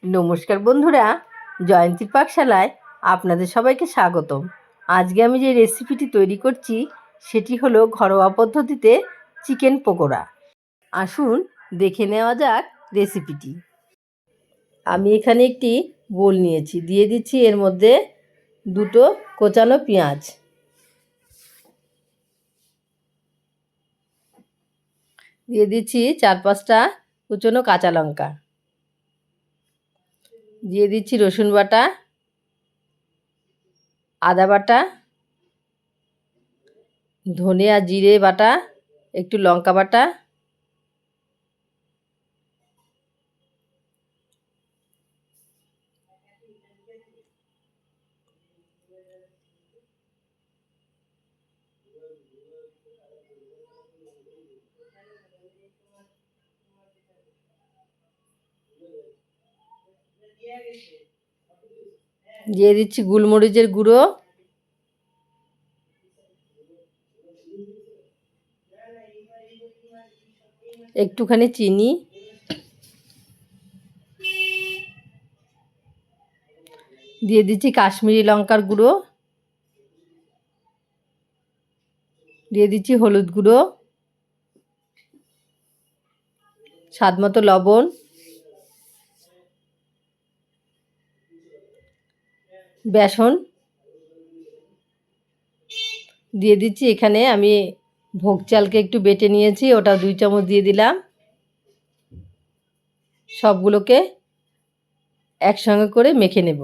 নমস্কার বন্ধুরা, জয়ন্তীর পাকশালায় আপনাদের সবাইকে স্বাগতম। আজকে আমি যে রেসিপিটি তৈরি করছি সেটি হলো ঘরোয়া পদ্ধতিতে চিকেন পকোড়া। আসুন দেখে নেওয়া যাক রেসিপিটি। আমি এখানে একটি বোল নিয়েছি, দিয়ে দিচ্ছি এর মধ্যে দুটো কোচানো পেঁয়াজ, দিয়ে দিচ্ছি 4-5টা কুচনো কাঁচা লঙ্কা, দিয়ে দিচ্ছি রসুন বাটা, আদা বাটা, ধনে আর জিরে বাটা, একটু লঙ্কা বাটা, দিয়ে দিচ্ছি গোলমরিচের গুঁড়ো, একটুখানি চিনি, দিয়ে দিচ্ছি কাশ্মীরি লঙ্কার গুঁড়ো, দিয়ে দিচ্ছি হলুদ গুঁড়ো, স্বাদমতো লবণ, বেসন দিয়ে দিচ্ছি। এখানে আমি ভোগ চালকে একটু বেটে নিয়েছি, ওটা 2 চামচ দিয়ে দিলাম। সবগুলোকে একসঙ্গে করে মেখে নেব।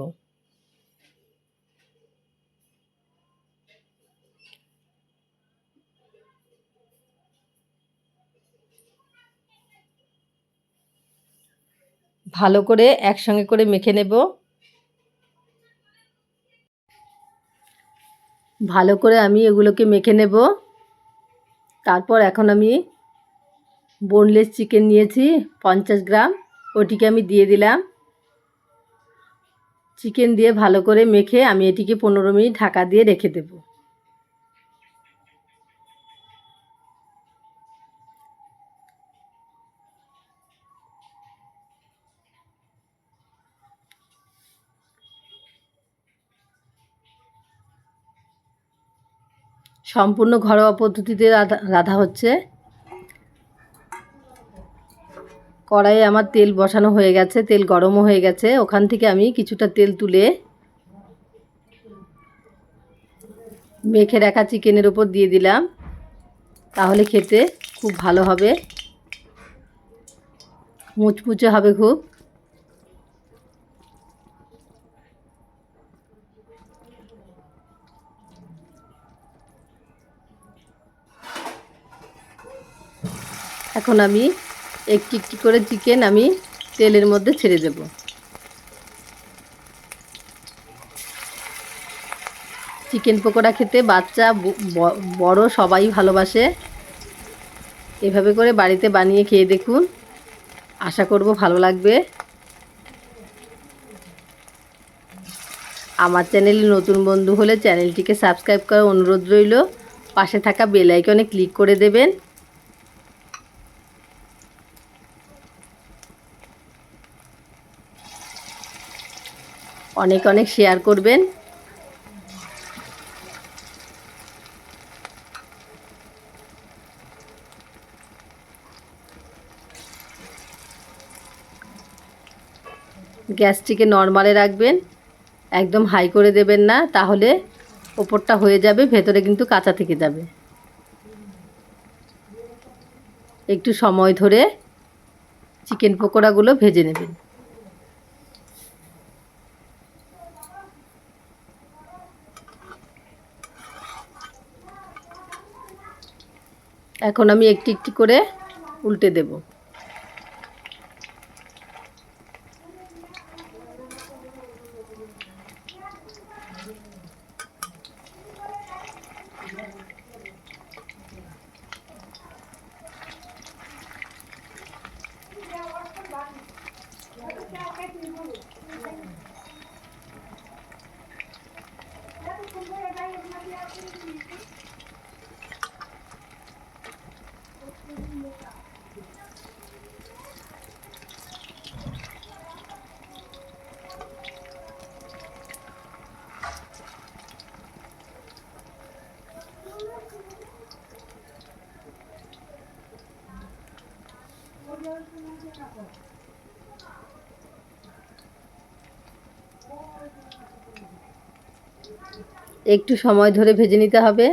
ভালো করে একসঙ্গে করে মেখে নেব। ভালো করে আমি এগুলোকে মেখে নেব। তারপর এখন আমি বোনলেস চিকেন নিয়েছি 50 গ্রাম, ওটিকে আমি দিয়ে দিলাম। চিকেন দিয়ে ভালো করে মেখে আমি এটিকে 15 মিনিট ঢাকা দিয়ে রেখে দেব। সম্পূর্ণ ঘরোয়া পদ্ধতিতে রাধা হচ্ছে। কড়াইয়ে আমার তেল বসানো হয়ে গেছে, তেল গরমও হয়ে গেছে। ওখান থেকে আমি কিছুটা তেল তুলে মেখে রাখা চিকেনের উপর দিয়ে দিলাম, তাহলে খেতে খুব ভালো হবে, মুচমুচে হবে খুব। এখন আমি একটি একটি করে চিকেন আমি তেলের মধ্যে ছেড়ে দেব। চিকেন পকোড়া খেতে বাচ্চা বড় সবাই ভালোবাসে। এভাবে করে বাড়িতে বানিয়ে খেয়ে দেখুন, আশা করব ভালো লাগবে। আমার চ্যানেলে নতুন বন্ধু হলে চ্যানেলটিকে সাবস্ক্রাইব করার অনুরোধ রইল। পাশে থাকা বেল আইকনে ক্লিক করে দেবেন। অনেক অনেক শেয়ার করবেন। গ্যাসটিকে নরমালে রাখবেন, একদম হাই করে দেবেন না, তাহলে ওপরটা হয়ে যাবে, ভেতরে কিন্তু কাঁচা থেকে যাবে। একটু সময় ধরে চিকেন পকোড়াগুলো ভেজে নেবেন। এখন আমি একটি একটি করে উল্টে দেব। একটু সময় ধরে ভেজে নিতে হবে।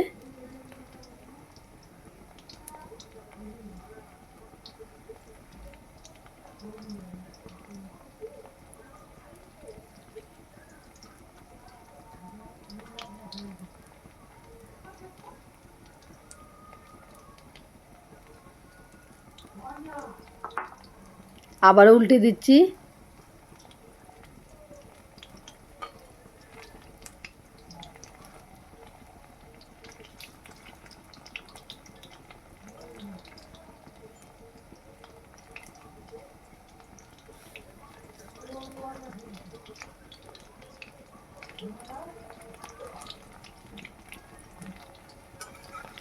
আবারও উল্টে দিচ্ছি।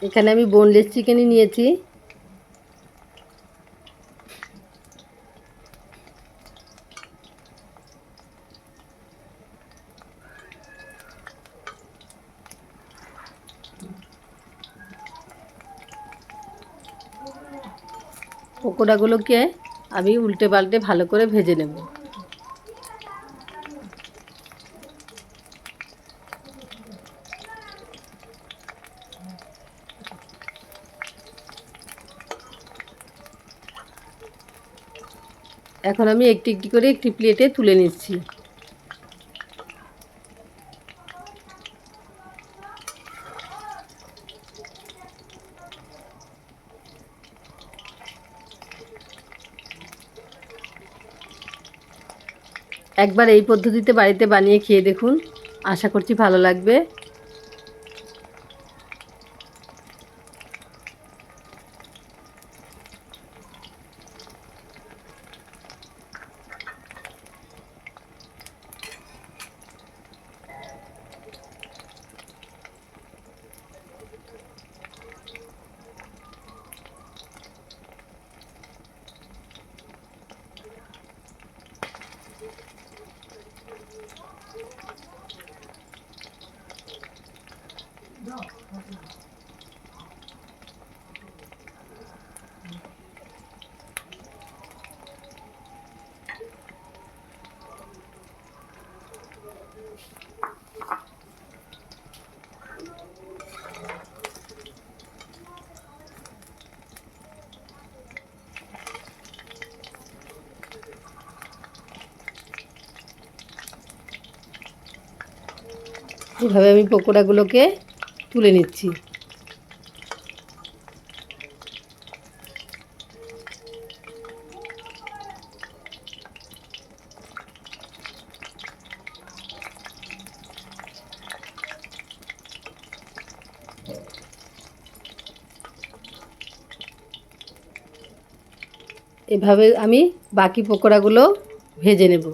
এখানে আমি বোনলেস চিকেনই নিয়েছি। পকোড়াগুলোকে আমি উল্টে পাল্টে ভালো করে ভেজে নেব। এখন আমি একটি একটি করে একটি প্লেটে তুলে নিচ্ছি। একবার এই পদ্ধতিতে বাড়িতে বানিয়ে খেয়ে দেখুন, আশা করছি ভালো লাগবে। এভাবে আমি পকোড়াগুলোকে তুলে নিচ্ছি। এভাবে আমি বাকি পকোড়াগুলো ভেজে নেব।